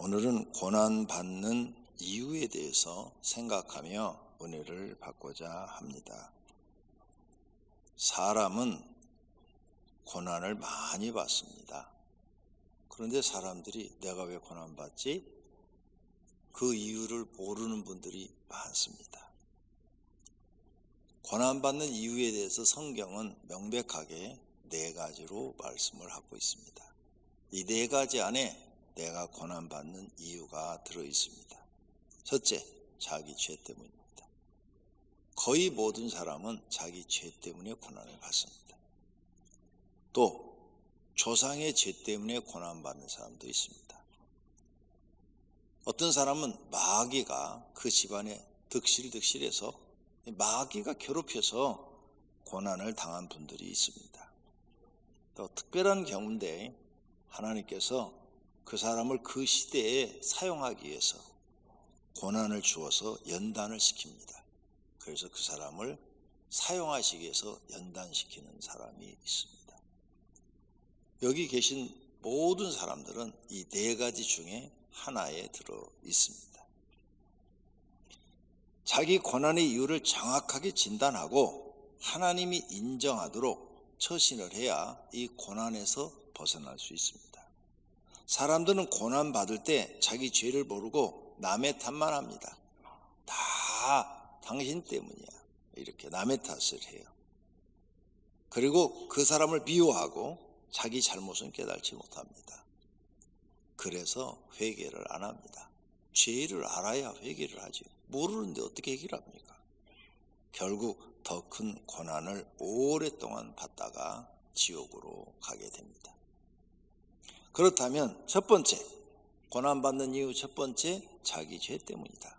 오늘은 고난받는 이유에 대해서 생각하며 은혜를 받고자 합니다. 사람은 고난을 많이 받습니다. 그런데 사람들이 내가 왜 고난받지? 그 이유를 모르는 분들이 많습니다. 고난받는 이유에 대해서 성경은 명백하게 4가지로 말씀을 하고 있습니다. 이 4가지 안에 내가 고난받는 이유가 들어있습니다. 첫째, 자기 죄 때문입니다. 거의 모든 사람은 자기 죄 때문에 고난을 받습니다. 또 조상의 죄 때문에 고난받는 사람도 있습니다. 어떤 사람은 마귀가 그 집안에 득실득실해서 마귀가 괴롭혀서 고난을 당한 분들이 있습니다. 또 특별한 경우인데 하나님께서 그 사람을 그 시대에 사용하기 위해서 고난을 주어서 연단을 시킵니다. 그래서 그 사람을 사용하시기 위해서 연단시키는 사람이 있습니다. 여기 계신 모든 사람들은 이 4가지 중에 하나에 들어 있습니다. 자기 고난의 이유를 정확하게 진단하고 하나님이 인정하도록 처신을 해야 이 고난에서 벗어날 수 있습니다. 사람들은 고난받을 때 자기 죄를 모르고 남의 탓만 합니다. 다 당신 때문이야. 이렇게 남의 탓을 해요. 그리고 그 사람을 미워하고 자기 잘못은 깨닫지 못합니다. 그래서 회개를 안 합니다. 죄를 알아야 회개를 하죠. 모르는데 어떻게 해결합니까? 결국 더 큰 고난을 오랫동안 받다가 지옥으로 가게 됩니다. 그렇다면 첫 번째, 고난받는 이유 첫 번째, 자기 죄 때문이다.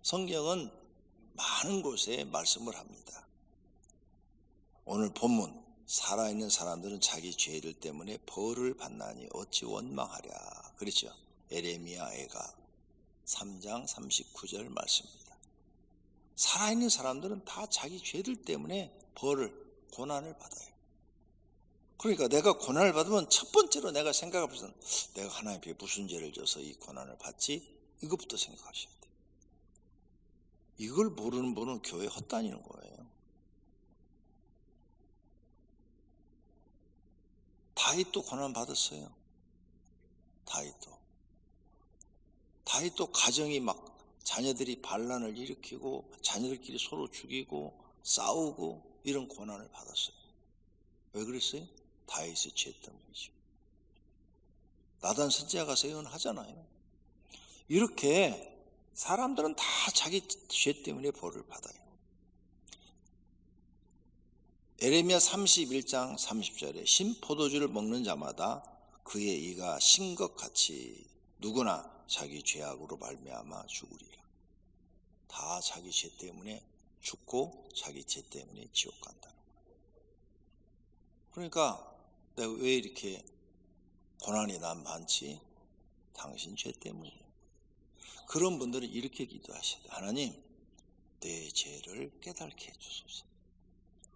성경은 많은 곳에 말씀을 합니다. 오늘 본문, 살아있는 사람들은 자기 죄들 때문에 벌을 받나니 어찌 원망하랴. 그렇죠? 에레미야 애가 3장 39절 말씀입니다. 살아있는 사람들은 다 자기 죄들 때문에 고난을 받아요. 그러니까 내가 고난을 받으면 첫 번째로 내가 생각할 것은 내가 하나님께 무슨 죄를 져서 이 고난을 받지? 이것부터 생각하셔야 돼요. 이걸 모르는 분은 교회 헛다니는 거예요. 다윗도 고난 받았어요. 다윗도 가정이 막 자녀들이 반란을 일으키고 자녀들끼리 서로 죽이고 싸우고 이런 고난을 받았어요. 왜 그랬어요? 다윗의 죄 때문이죠. 나단 선지자 가서 예언하잖아요. 이렇게 사람들은 다 자기 죄 때문에 벌을 받아요. 에레미야 31장 30절에 신 포도주를 먹는 자마다 그의 이가 신 것 같이 누구나 자기 죄악으로 말미암아 죽으리라. 다 자기 죄 때문에 죽고 자기 죄 때문에 지옥 간다는 거예요. 그러니까 내가 왜 이렇게 고난이 난 많지? 당신 죄 때문이에요. 그런 분들은 이렇게 기도하셔야 돼요. 하나님, 내 죄를 깨닫게 해주소서.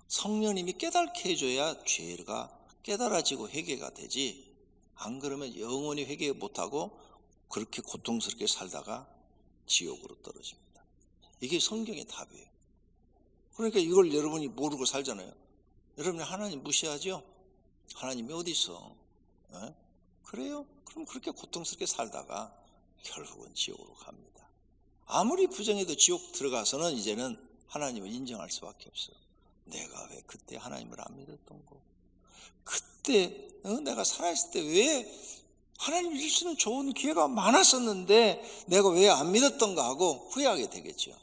성령님이 깨닫게 해줘야 죄가 깨달아지고 회개가 되지, 안 그러면 영원히 회개 못하고 그렇게 고통스럽게 살다가 지옥으로 떨어집니다. 이게 성경의 답이에요. 그러니까 이걸 여러분이 모르고 살잖아요. 여러분이 하나님 무시하죠? 하나님이 어디 있어? 그래요? 그럼 그렇게 고통스럽게 살다가 결국은 지옥으로 갑니다. 아무리 부정해도 지옥 들어가서는 이제는 하나님을 인정할 수밖에 없어요. 내가 왜 그때 하나님을 안 믿었던 거? 그때 내가 살아있을 때 왜 하나님 믿을 수 있는 좋은 기회가 많았었는데 내가 왜 안 믿었던가 하고 후회하게 되겠죠.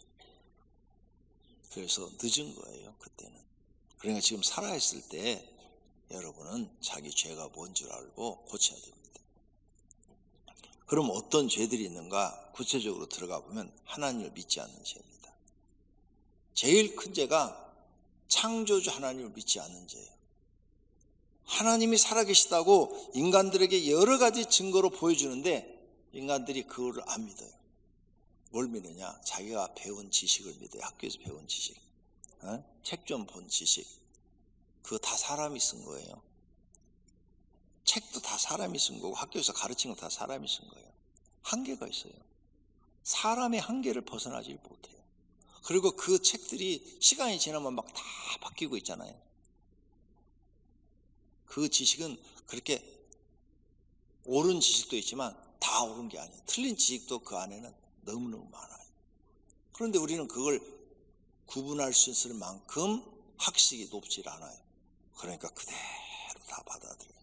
그래서 늦은 거예요, 그때는. 그러니까 지금 살아있을 때 여러분은 자기 죄가 뭔 줄 알고 고쳐야 됩니다. 그럼 어떤 죄들이 있는가 구체적으로 들어가 보면 하나님을 믿지 않는 죄입니다. 제일 큰 죄가 창조주 하나님을 믿지 않는 죄예요. 하나님이 살아계시다고 인간들에게 여러 가지 증거로 보여주는데 인간들이 그거를 안 믿어요. 뭘 믿느냐? 자기가 배운 지식을 믿어요. 학교에서 배운 지식, 책 좀 본 지식. 그거 다 사람이 쓴 거예요. 책도 다 사람이 쓴 거고 학교에서 가르친 거 다 사람이 쓴 거예요. 한계가 있어요. 사람의 한계를 벗어나지 못해요. 그리고 그 책들이 시간이 지나면 막 다 바뀌고 있잖아요. 그 지식은 그렇게 옳은 지식도 있지만 다 옳은 게 아니에요. 틀린 지식도 그 안에는 너무너무 많아요. 그런데 우리는 그걸 구분할 수 있을 만큼 학식이 높질 않아요. 그러니까 그대로 다 받아들여요.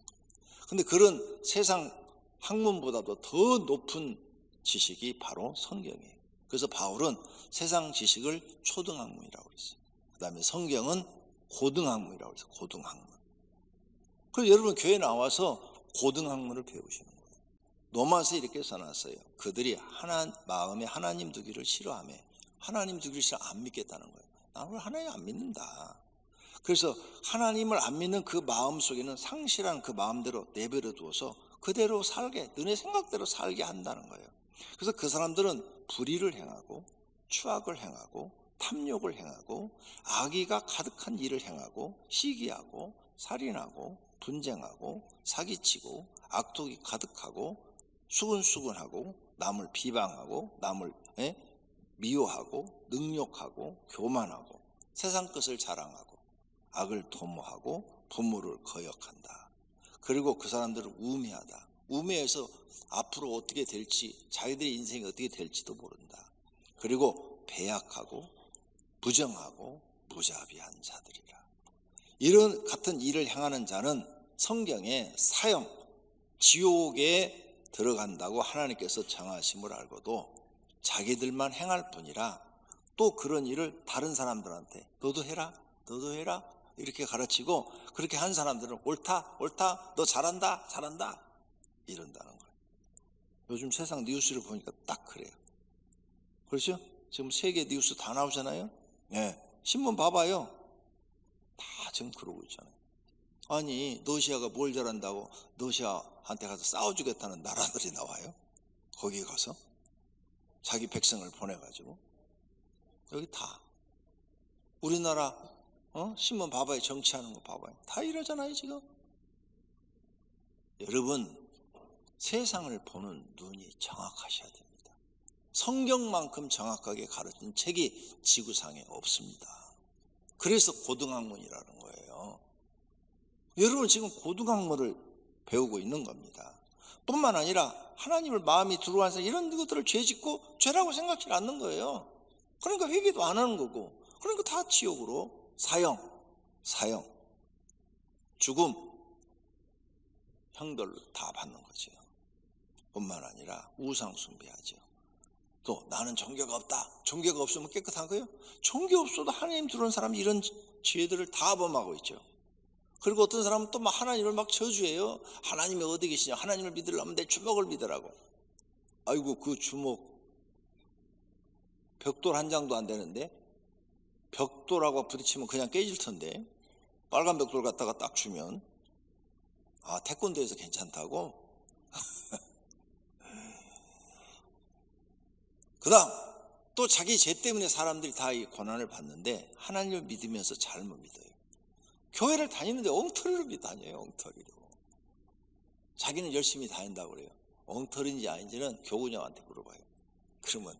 근데 그런 세상 학문보다도 더 높은 지식이 바로 성경이에요. 그래서 바울은 세상 지식을 초등학문이라고 그랬어요. 그 다음에 성경은 고등학문이라고 그랬어요. 고등학문. 그래서 여러분 교회 나와서 고등학문을 배우시는 거예요. 로마서에 이렇게 써놨어요. 그들이 마음에 하나님 두기를 싫어하며 하나님 두기를 싫어 안 믿겠다는 거예요. 나는 하나님 안 믿는다. 그래서 하나님을 안 믿는 그 마음 속에는 상실한 그 마음대로 내버려 두어서 그대로 살게, 너네 생각대로 살게 한다는 거예요. 그래서 그 사람들은 불의를 행하고 추악을 행하고 탐욕을 행하고 악의가 가득한 일을 행하고 시기하고 살인하고 분쟁하고 사기치고 악독이 가득하고 수근수근하고 남을 비방하고 남을 미워하고 능욕하고 교만하고 세상 것을 자랑하고 악을 도모하고 부모를 거역한다. 그리고 그 사람들은 우매하다. 우매해서 앞으로 어떻게 될지, 자기들의 인생이 어떻게 될지도 모른다. 그리고 배약하고 부정하고 무자비한 자들이라. 이런 같은 일을 행하는 자는 성경에 사형, 지옥에 들어간다고 하나님께서 정하심을 알고도 자기들만 행할 뿐이라 또 그런 일을 다른 사람들한테 너도 해라, 너도 해라 이렇게 가르치고 그렇게 한 사람들은 옳다, 옳다, 너 잘한다, 잘한다 이런다는 거예요. 요즘 세상 뉴스를 보니까 딱 그래요. 그렇죠? 지금 세계 뉴스 다 나오잖아요. 네. 신문 봐봐요. 다 지금 그러고 있잖아요. 아니 러시아가 뭘 잘한다고 러시아한테 가서 싸워주겠다는 나라들이 나와요. 거기 가서 자기 백성을 보내가지고 여기 다 우리나라 신문 봐봐요. 정치하는 거 봐봐요. 다 이러잖아요 지금. 여러분 세상을 보는 눈이 정확하셔야 됩니다. 성경만큼 정확하게 가르친 책이 지구상에 없습니다. 그래서 고등학문이라는 거예요. 여러분 지금 고등학문을 배우고 있는 겁니다. 뿐만 아니라 하나님을 마음이 들어와서 이런 것들을 죄짓고 죄라고 생각지 않는 거예요. 그러니까 회개도 안 하는 거고 그러니까 다 지옥으로 사형, 죽음, 형벌로 다 받는 거죠. 뿐만 아니라 우상 숭배하죠. 또 나는 종교가 없다. 종교가 없으면 깨끗한 거예요? 종교 없어도 하나님 들어온 사람이 이런 죄들을 다 범하고 있죠. 그리고 어떤 사람은 또 막 하나님을 막 저주해요. 하나님이 어디 계시냐? 하나님을 믿으려면 내 주먹을 믿으라고. 아이고 그 주먹 벽돌 한 장도 안 되는데 벽돌하고 부딪히면 그냥 깨질 텐데 빨간 벽돌 갖다가 딱 주면 태권도에서 괜찮다고? 그 다음 또 자기 죄 때문에 사람들이 다 이 고난을 받는데 하나님을 믿으면서 잘못 믿어요. 교회를 다니는데 엉터리로 다녀요. 엉터리로. 자기는 열심히 다닌다고 그래요. 엉터리인지 아닌지는 교구녀한테 물어봐요. 그러면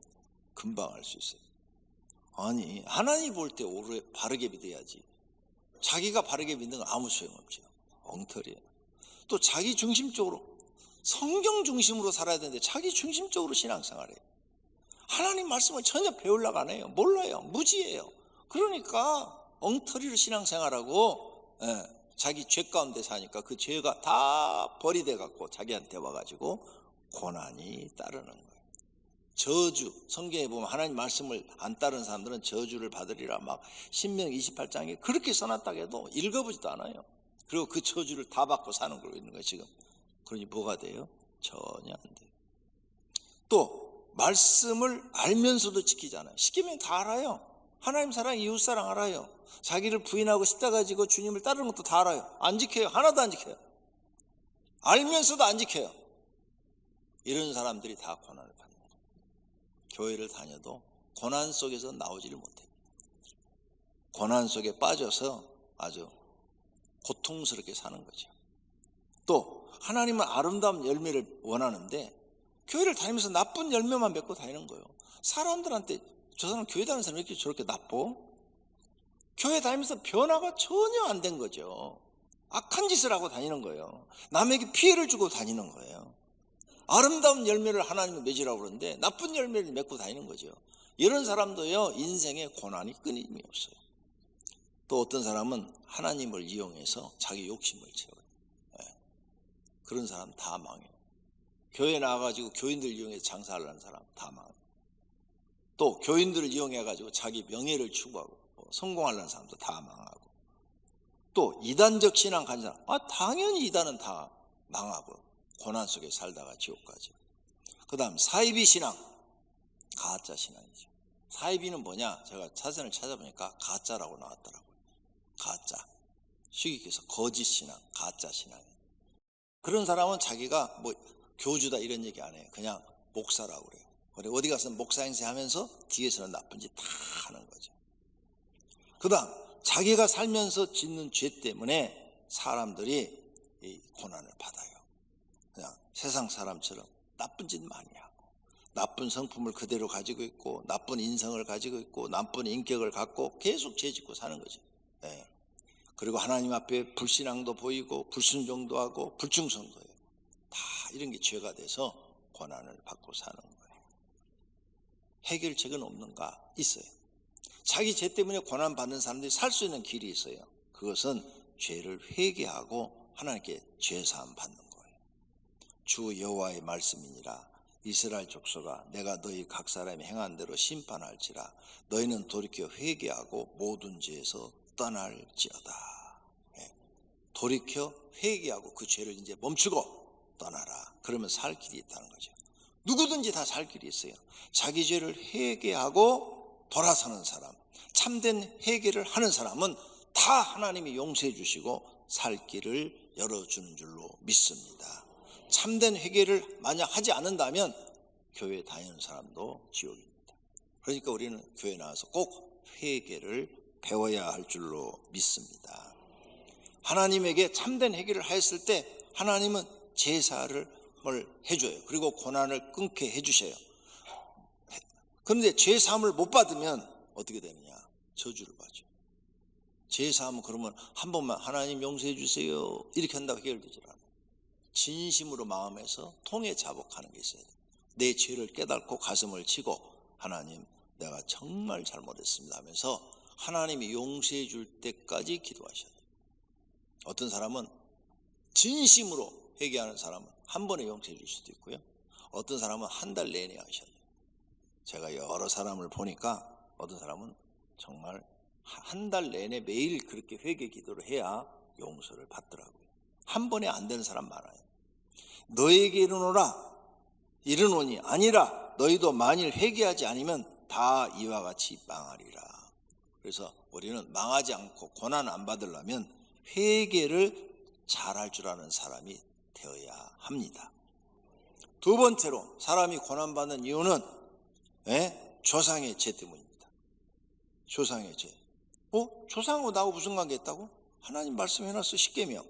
금방 알 수 있어요. 아니 하나님 볼 때 바르게 믿어야지. 자기가 바르게 믿는 건 아무 소용없죠. 엉터리예요. 또 자기 중심적으로 성경 중심으로 살아야 되는데 자기 중심적으로 신앙생활해요. 하나님 말씀을 전혀 배우려고 안 해요. 몰라요. 무지해요. 그러니까 엉터리로 신앙생활하고 자기 죄 가운데 사니까 그 죄가 다 벌이 갖고 자기한테 와가지고 고난이 따르는 거예요. 저주, 성경에 보면 하나님 말씀을 안 따르는 사람들은 저주를 받으리라 막 신명기 28장에 그렇게 써놨다고 해도 읽어보지도 않아요. 그리고 그 저주를 다 받고 사는 걸로 있는 거예요 지금. 그러니 뭐가 돼요? 전혀 안 돼요. 또 말씀을 알면서도 지키잖아요. 시키면 다 알아요. 하나님 사랑, 이웃 사랑 알아요. 자기를 부인하고 십자가 지고 주님을 따르는 것도 다 알아요. 안 지켜요. 하나도 안 지켜요. 알면서도 안 지켜요. 이런 사람들이 다 고난을 받는 거예요. 교회를 다녀도 고난 속에서 나오지를 못해요. 고난 속에 빠져서 아주 고통스럽게 사는 거죠. 또 하나님은 아름다운 열매를 원하는데 교회를 다니면서 나쁜 열매만 맺고 다니는 거예요. 사람들한테 저 사람 교회 다니는 사람이 이렇게 저렇게 나빠? 교회 다니면서 변화가 전혀 안 된 거죠. 악한 짓을 하고 다니는 거예요. 남에게 피해를 주고 다니는 거예요. 아름다운 열매를 하나님이 맺으라고 그러는데 나쁜 열매를 맺고 다니는 거죠. 이런 사람도요, 인생에 고난이 끊임이 없어요. 또 어떤 사람은 하나님을 이용해서 자기 욕심을 채워요. 그런 사람 다 망해요. 교회 나와가지고 교인들 이용해서 장사하려는 사람 다 망해요. 또 교인들을 이용해가지고 자기 명예를 추구하고 성공하려는 사람도 다 망하고, 또 이단적 신앙 가진 사람, 당연히 이단은 다 망하고 고난 속에 살다가 지옥 가죠. 그 다음 사이비 신앙, 가짜 신앙이죠. 사이비는 뭐냐? 제가 사전을 찾아보니까 가짜라고 나왔더라고요. 가짜, 쉽게 거짓 신앙, 가짜 신앙. 그런 사람은 자기가 뭐 교주다 이런 얘기 안 해요. 그냥 목사라고 그래요. 그리고 어디 가서 목사 행세하면서 뒤에서는 나쁜 짓 다 하는 거죠. 그 다음 자기가 살면서 짓는 죄 때문에 사람들이 이 고난을 받아요. 그냥 세상 사람처럼 나쁜 짓 많이 하고, 나쁜 성품을 그대로 가지고 있고, 나쁜 인성을 가지고 있고, 나쁜 인격을 갖고 계속 죄 짓고 사는 거죠. 그리고 하나님 앞에 불신앙도 보이고 불순종도 하고 불충성도 해요. 다 이런 게 죄가 돼서 고난을 받고 사는 거예요. 해결책은 없는가? 있어요. 자기 죄 때문에 고난받는 사람들이 살 수 있는 길이 있어요. 그것은 죄를 회개하고 하나님께 죄사함 받는 거예요. 주 여호와의 말씀이니라. 이스라엘 족속아, 내가 너희 각 사람이 행한 대로 심판할지라. 너희는 돌이켜 회개하고 모든 죄에서 떠날지어다. 돌이켜 회개하고 그 죄를 이제 멈추고 떠나라. 그러면 살 길이 있다는 거죠. 누구든지 다 살 길이 있어요. 자기 죄를 회개하고 돌아서는 사람, 참된 회개를 하는 사람은 다 하나님이 용서해 주시고 살 길을 열어주는 줄로 믿습니다. 참된 회개를 만약 하지 않는다면 교회 다니는 사람도 지옥입니다. 그러니까 우리는 교회 나와서 꼭 회개를 배워야 할 줄로 믿습니다. 하나님에게 참된 회개를 하였을 때 하나님은 제사를 해줘요. 그리고 고난을 끊게 해주셔요. 그런데 제사함을 못 받으면 어떻게 되느냐? 저주를 받죠. 제사함은 그러면 한 번만 하나님 용서해 주세요 이렇게 한다고 해결되지 않아요. 진심으로 마음에서 통해 자복하는 게 있어야 돼요. 내 죄를 깨닫고 가슴을 치고 하나님 내가 정말 잘못했습니다 하면서 하나님이 용서해 줄 때까지 기도하셔야 돼요. 어떤 사람은 진심으로 회개하는 사람은 한 번에 용서해 줄 수도 있고요. 어떤 사람은 한 달 내내 하셔야 돼요. 제가 여러 사람을 보니까 어떤 사람은 정말 한 달 내내 매일 그렇게 회개 기도를 해야 용서를 받더라고요. 한 번에 안 되는 사람 많아요. 너에게 이르노니 아니라 너희도 만일 회개하지 않으면 다 이와 같이 망하리라. 그래서 우리는 망하지 않고 고난 안 받으려면 회개를 잘할 줄 아는 사람이 되어야 합니다. 두 번째로 사람이 고난받는 이유는 조상의 죄 때문입니다. 조상의 죄. 조상하고 나하고 무슨 관계 있다고? 하나님 말씀해놨어. 십계명.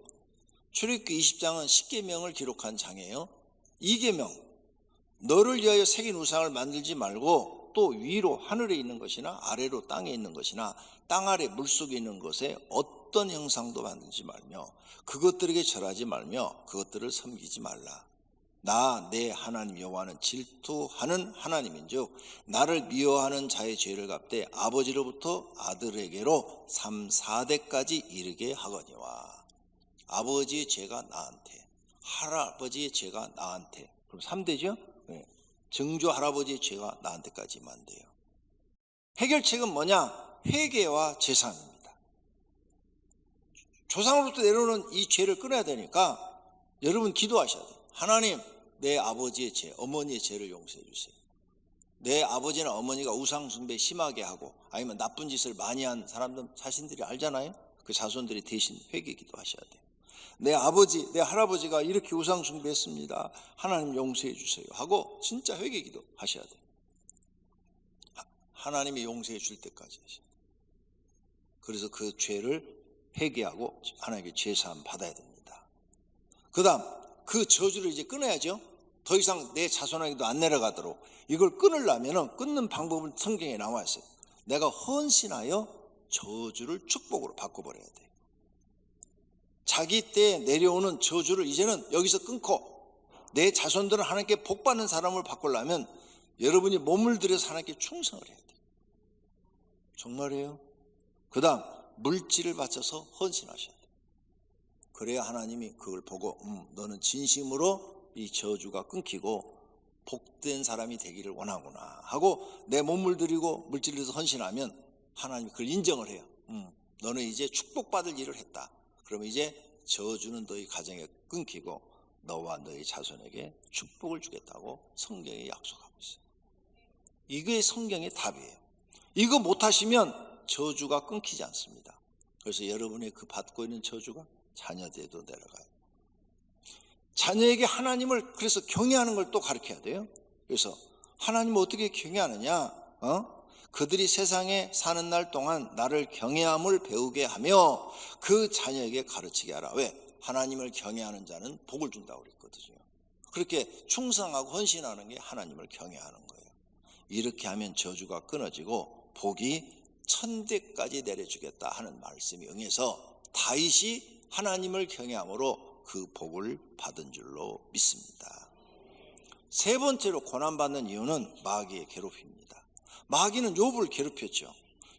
출애굽기 20장은 십계명을 기록한 장이에요. 2계명, 너를 위하여 새긴 우상을 만들지 말고 또 위로 하늘에 있는 것이나 아래로 땅에 있는 것이나 땅 아래 물속에 있는 것에 어떤 형상도 만들지 말며 그것들에게 절하지 말며 그것들을 섬기지 말라. 나 내 하나님 여호와는 질투하는 하나님인즉 나를 미워하는 자의 죄를 갚되 아버지로부터 아들에게로 3, 4대까지 이르게 하거니와. 아버지의 죄가 나한테, 할아버지의 죄가 나한테, 그럼 3대죠? 증조 할아버지의 죄가 나한테까지만 돼요. 해결책은 뭐냐? 회개와 제사입니다. 조상으로부터 내려오는 이 죄를 끊어야 되니까 여러분 기도하셔야 돼요. 하나님, 내 아버지의 죄, 어머니의 죄를 용서해 주세요. 내 아버지나 어머니가 우상 숭배 심하게 하고 아니면 나쁜 짓을 많이 한 사람들 자신들이 알잖아요. 그 자손들이 대신 회개 기도하셔야 돼요. 내 아버지, 내 할아버지가 이렇게 우상 숭배했습니다. 하나님 용서해 주세요 하고 진짜 회개 기도하셔야 돼요. 하나님이 용서해 줄 때까지 하셔야 돼요. 그래서 그 죄를 회개하고 하나님께 제사함 받아야 됩니다. 그 다음 그 저주를 이제 끊어야죠. 더 이상 내 자손에게도 안 내려가도록 이걸 끊으려면 끊는 방법은 성경에 나와 있어요. 내가 헌신하여 저주를 축복으로 바꿔버려야 돼요. 자기 때에 내려오는 저주를 이제는 여기서 끊고 내 자손들은 하나님께 복받는 사람을 바꾸려면 여러분이 몸을 들여서 하나님께 충성을 해야 돼요. 정말이에요. 그 다음 물질을 바쳐서 헌신하셔야 돼요. 그래야 하나님이 그걸 보고 너는 진심으로 이 저주가 끊기고 복된 사람이 되기를 원하구나 하고 내 몸을 드리고 물질을 들여서 헌신하면 하나님이 그걸 인정을 해요. 너는 이제 축복받을 일을 했다. 그러면 이제 저주는 너희 가정에 끊기고 너와 너희 자손에게 축복을 주겠다고 성경에 약속하고 있어요. 이게 성경의 답이에요. 이거 못하시면 저주가 끊기지 않습니다. 그래서 여러분의 그 받고 있는 저주가 자녀들에도 내려가요. 자녀에게 하나님을 그래서 경외하는 걸 또 가르쳐야 돼요. 그래서 하나님을 어떻게 경외하느냐? 그들이 세상에 사는 날 동안 나를 경외함을 배우게 하며 그 자녀에게 가르치게 하라. 왜? 하나님을 경외하는 자는 복을 준다고 그랬거든요. 그렇게 충성하고 헌신하는 게 하나님을 경외하는 거예요. 이렇게 하면 저주가 끊어지고 복이 천대까지 내려주겠다 하는 말씀이 응해서 다윗이 하나님을 경외함으로 그 복을 받은 줄로 믿습니다. 세 번째로 고난받는 이유는 마귀의 괴롭힘입니다. 마귀는 욥을 괴롭혔죠.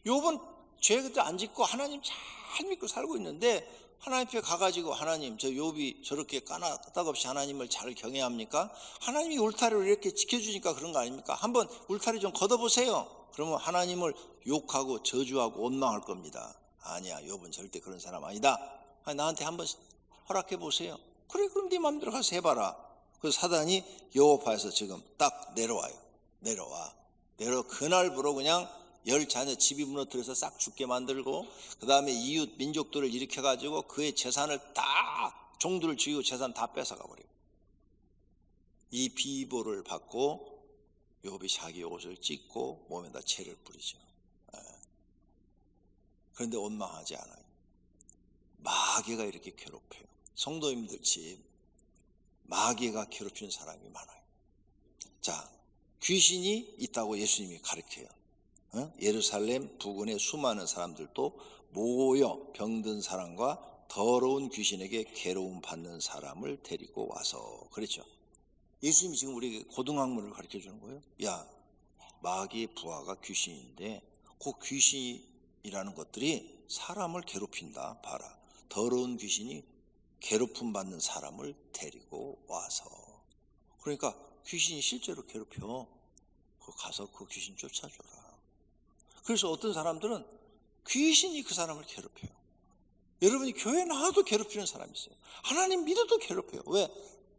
욥은 죄도 안 짓고 하나님 잘 믿고 살고 있는데 하나님 앞에 가가지고 하나님 저 욥이 저렇게 까딱없이 하나님을 잘 경외합니까? 하나님이 울타리를 이렇게 지켜주니까 그런 거 아닙니까? 한번 울타리 좀 걷어보세요. 그러면 하나님을 욕하고 저주하고 원망할 겁니다. 아니야, 욥은 절대 그런 사람 아니다. 나한테 한번 허락해 보세요. 그래, 그럼 네 마음대로 가서 해봐라. 그래서 사단이 여호와에서 지금 딱 내려와요. 내려와 그날부로 그냥 10자녀 집이 무너뜨려서 싹 죽게 만들고 그 다음에 이웃 민족들을 일으켜가지고 그의 재산을 다 종들을 죽이고 재산 다 뺏어가 버려요. 이 비보를 받고 욥이 자기 옷을 찢고 몸에다 채를 뿌리죠. 그런데 원망하지 않아요. 마귀가 이렇게 괴롭혀요. 성도님들 집 마귀가 괴롭히는 사람이 많아요. 자, 귀신이 있다고 예수님이 가르쳐요. 예루살렘 부근의 수많은 사람들도 모여 병든 사람과 더러운 귀신에게 괴로움 받는 사람을 데리고 와서 그랬죠. 예수님이 지금 우리에게 고등학문을 가르쳐 주는 거예요. 야, 마귀의 부하가 귀신인데 그 귀신이라는 것들이 사람을 괴롭힌다. 봐라. 더러운 귀신이 괴롭힘 받는 사람을 데리고 와서 그러니까 귀신이 실제로 괴롭혀. 가서 그 귀신 쫓아줘라. 그래서 어떤 사람들은 귀신이 그 사람을 괴롭혀요. 여러분이 교회 나와도 괴롭히는 사람이 있어요. 하나님 믿어도 괴롭혀요. 왜?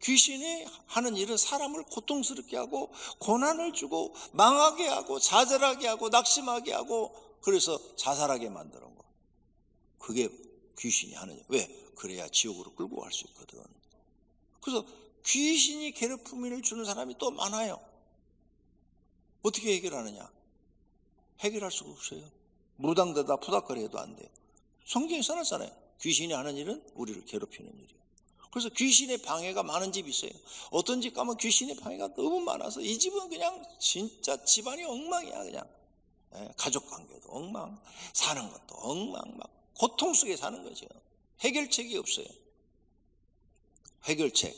귀신이 하는 일은 사람을 고통스럽게 하고 고난을 주고 망하게 하고 좌절하게 하고 낙심하게 하고 그래서 자살하게 만드는 거. 그게 귀신이 하는 일. 왜? 그래야 지옥으로 끌고 갈 수 있거든. 그래서 귀신이 괴롭힘을 주는 사람이 또 많아요. 어떻게 해결하느냐? 해결할 수가 없어요. 무당되다 푸닥거려도 안 돼요. 성경에 써놨잖아요. 귀신이 하는 일은 우리를 괴롭히는 일이에요. 그래서 귀신의 방해가 많은 집이 있어요. 어떤 집 가면 귀신의 방해가 너무 많아서 이 집은 그냥 진짜 집안이 엉망이야. 그냥 가족관계도 엉망, 사는 것도 엉망, 막 고통 속에 사는 거죠. 해결책이 없어요. 해결책,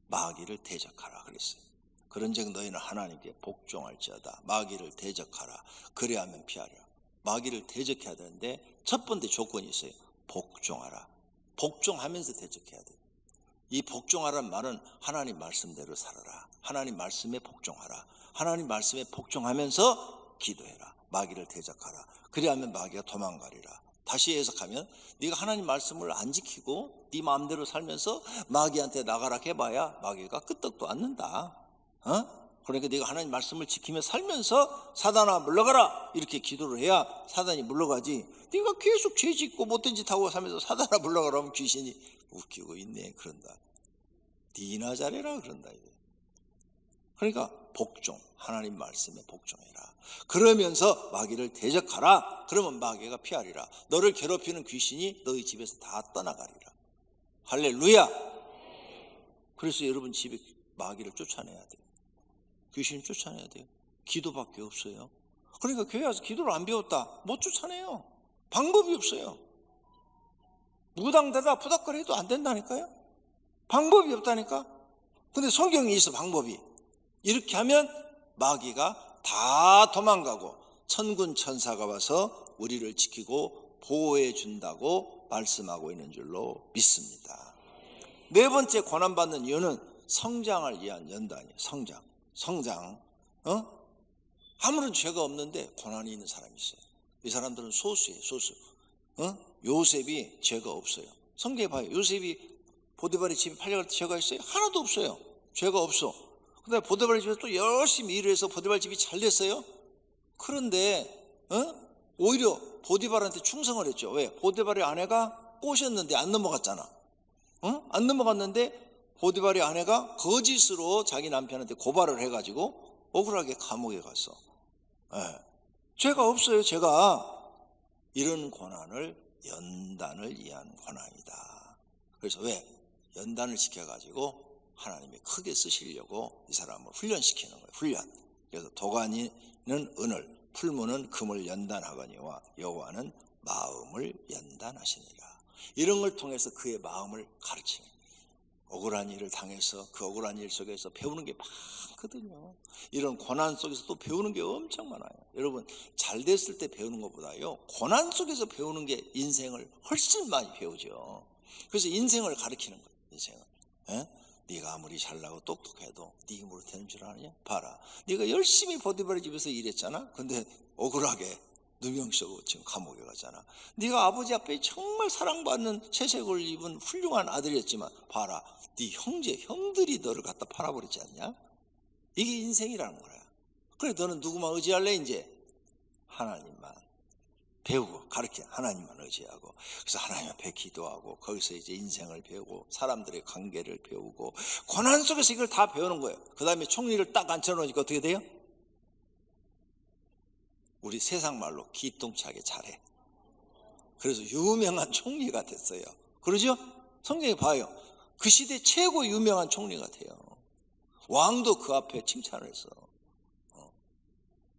마귀를 대적하라 그랬어요. 그런즉 너희는 하나님께 복종할지어다. 마귀를 대적하라. 그래야만 피하리라. 마귀를 대적해야 되는데 첫 번째 조건이 있어요. 복종하라. 복종하면서 대적해야 돼요. 이 복종하라는 말은 하나님 말씀대로 살아라. 하나님 말씀에 복종하라. 하나님 말씀에 복종하면서 기도해라. 마귀를 대적하라. 그래야만 마귀가 도망가리라. 다시 해석하면 네가 하나님 말씀을 안 지키고 네 마음대로 살면서 마귀한테 나가라 해봐야 마귀가 끄떡도 않는다. 그러니까 네가 하나님 말씀을 지키며 살면서 사단아 물러가라 이렇게 기도를 해야 사단이 물러가지. 네가 계속 죄 짓고 못된 짓 하고 살면서 사단아 물러가라 하면 귀신이 웃기고 있네 그런다. 니나 잘해라 그런다. 그러니까 복종, 하나님 말씀에 복종해라. 그러면서 마귀를 대적하라. 그러면 마귀가 피하리라. 너를 괴롭히는 귀신이 너희 집에서 다 떠나가리라. 할렐루야. 그래서 여러분 집에 마귀를 쫓아내야 돼요. 귀신 쫓아내야 돼요. 기도밖에 없어요. 그러니까 교회 와서 기도를 안 배웠다, 못 쫓아내요. 방법이 없어요. 무당대다 부닥거려도 안 된다니까요. 방법이 없다니까. 근데 성경에 있어, 방법이. 이렇게 하면 마귀가 다 도망가고 천군 천사가 와서 우리를 지키고 보호해 준다고 말씀하고 있는 줄로 믿습니다. 네 번째 고난받는 이유는 성장을 위한 연단이에요. 성장. 아무런 죄가 없는데 고난이 있는 사람이 있어요. 이 사람들은 소수예요, 소수. 요셉이 죄가 없어요. 성경에 봐요. 요셉이 보디발의 집에 팔려갈 때 죄가 있어요? 하나도 없어요. 죄가 없어. 근데 보디발의 집에서 또 열심히 일을 해서 보디발 집이 잘 됐어요. 그런데 오히려 보디발한테 충성을 했죠. 왜? 보디발의 아내가 꼬셨는데 안 넘어갔잖아. 안 넘어갔는데 보디발의 아내가 거짓으로 자기 남편한테 고발을 해가지고 억울하게 감옥에 갔어. 죄가 없어요. 죄가. 이런 고난을 연단을 위한 고난이다. 그래서 왜? 연단을 시켜가지고 하나님이 크게 쓰시려고 이 사람을 훈련시키는 거예요. 훈련. 그래서 도가니는 은을, 풀무는 금을 연단하거니와 여호와는 마음을 연단하시니라. 이런 걸 통해서 그의 마음을 가르치는 거예요. 억울한 일을 당해서 그 억울한 일 속에서 배우는 게 많거든요. 이런 고난 속에서 또 배우는 게 엄청 많아요. 여러분, 잘 됐을 때 배우는 것보다요, 고난 속에서 배우는 게 인생을 훨씬 많이 배우죠. 그래서 인생을 가르치는 거예요. 인생을. 네가 아무리 잘나고 똑똑해도 네 힘으로 되는 줄 아느냐? 봐라, 네가 열심히 보디발의 집에서 일했잖아. 근데 억울하게 누명쓰고 지금 감옥에 가잖아. 네가 아버지 앞에 정말 사랑받는 채색을 입은 훌륭한 아들이었지만 봐라, 네 형들이 너를 갖다 팔아버리지 않냐? 이게 인생이라는 거야. 그래, 너는 누구만 의지할래? 이제 하나님만 배우고 가르쳐, 하나님만 의지하고. 그래서 하나님 앞에 기도하고 거기서 이제 인생을 배우고 사람들의 관계를 배우고 고난 속에서 이걸 다 배우는 거예요. 그 다음에 총리를 딱 앉혀놓으니까 어떻게 돼요? 우리 세상 말로 기똥차게 잘해. 그래서 유명한 총리가 됐어요. 그러죠? 성경에 봐요. 그 시대 최고 유명한 총리가 돼요. 왕도 그 앞에 칭찬을 했어.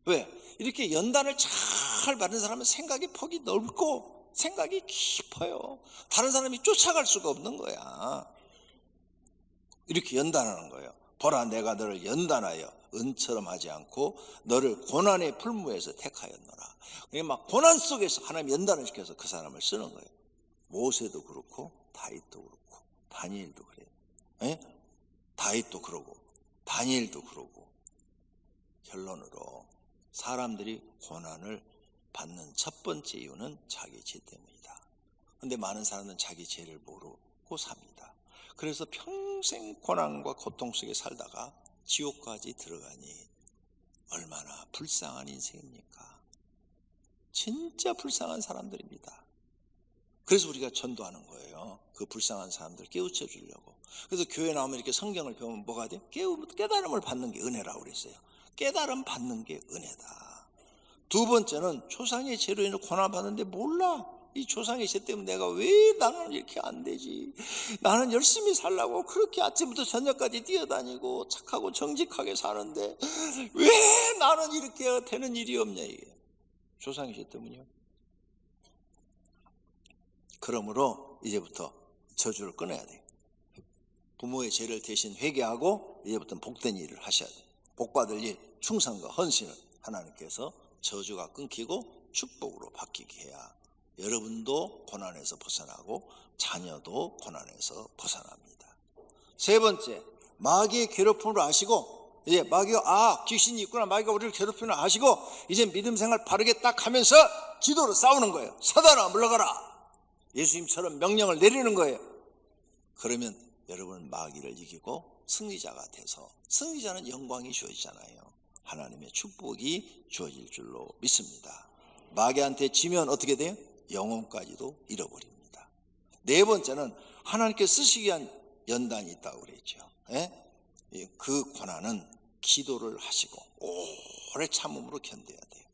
왜? 이렇게 연단을 잘 받는 사람은 생각의 폭이 넓고 생각이 깊어요. 다른 사람이 쫓아갈 수가 없는 거야. 이렇게 연단하는 거예요. 보라, 내가 너를 연단하여 은처럼 하지 않고 너를 고난의 풀무에서 택하였노라. 그러니까 막 고난 속에서 하나님 연단을 시켜서 그 사람을 쓰는 거예요. 모세도 그렇고 다윗도 그렇고 다니엘도 그래요. 다윗도 그러고 다니엘도 그러고. 결론으로 사람들이 고난을 받는 첫 번째 이유는 자기 죄 때문이다. 그런데 많은 사람은 자기 죄를 모르고 삽니다. 그래서 평생 고난과 고통 속에 살다가 지옥까지 들어가니 얼마나 불쌍한 인생입니까? 진짜 불쌍한 사람들입니다. 그래서 우리가 전도하는 거예요. 그 불쌍한 사람들 깨우쳐 주려고. 그래서 교회 나오면 이렇게 성경을 배우면 뭐가 돼요? 깨달음을 받는 게 은혜라고 그랬어요. 깨달음 받는 게 은혜다. 두 번째는 조상의 죄로 인해 고난받는데 몰라. 이 조상의 죄 때문에 내가 왜 나는 이렇게 안 되지? 나는 열심히 살라고 그렇게 아침부터 저녁까지 뛰어다니고 착하고 정직하게 사는데 왜 나는 이렇게 되는 일이 없냐, 이게. 조상의 죄 때문이요. 그러므로 이제부터 저주를 끊어야 돼요. 부모의 죄를 대신 회개하고 이제부터는 복된 일을 하셔야 돼요. 복받을 일, 충성과 헌신을 하나님께서 저주가 끊기고 축복으로 바뀌게 해야 여러분도 고난에서 벗어나고 자녀도 고난에서 벗어납니다. 세 번째, 마귀의 괴롭힘을 아시고, 이제 마귀가 귀신이 있구나, 마귀가 우리를 괴롭히는 걸 아시고 이제 믿음 생활 바르게 딱 하면서 기도로 싸우는 거예요. 사단아 물러가라. 예수님처럼 명령을 내리는 거예요. 그러면 여러분은 마귀를 이기고 승리자가 돼서, 승리자는 영광이 주어지잖아요. 하나님의 축복이 주어질 줄로 믿습니다. 마귀한테 지면 어떻게 돼요? 영혼까지도 잃어버립니다. 네 번째는 하나님께 쓰시기 위한 연단이 있다고 그랬죠. 그 고난은 기도를 하시고 오래 참음으로 견뎌야 돼요.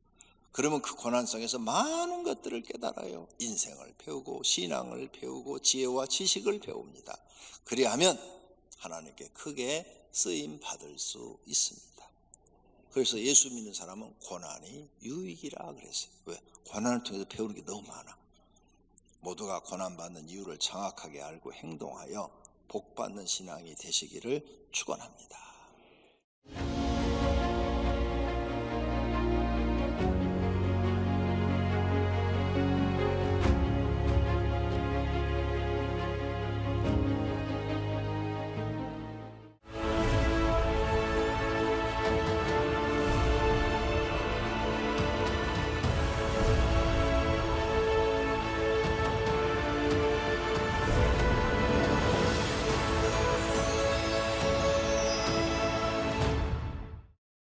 그러면 그 고난 속에서 많은 것들을 깨달아요. 인생을 배우고 신앙을 배우고 지혜와 지식을 배웁니다. 그리하면 하나님께 크게 쓰임 받을 수 있습니다. 그래서 예수 믿는 사람은 고난이 유익이라 그랬어요. 왜? 고난을 통해서 배우는 게 너무 많아. 모두가 고난받는 이유를 정확하게 알고 행동하여 복받는 신앙이 되시기를 축원합니다.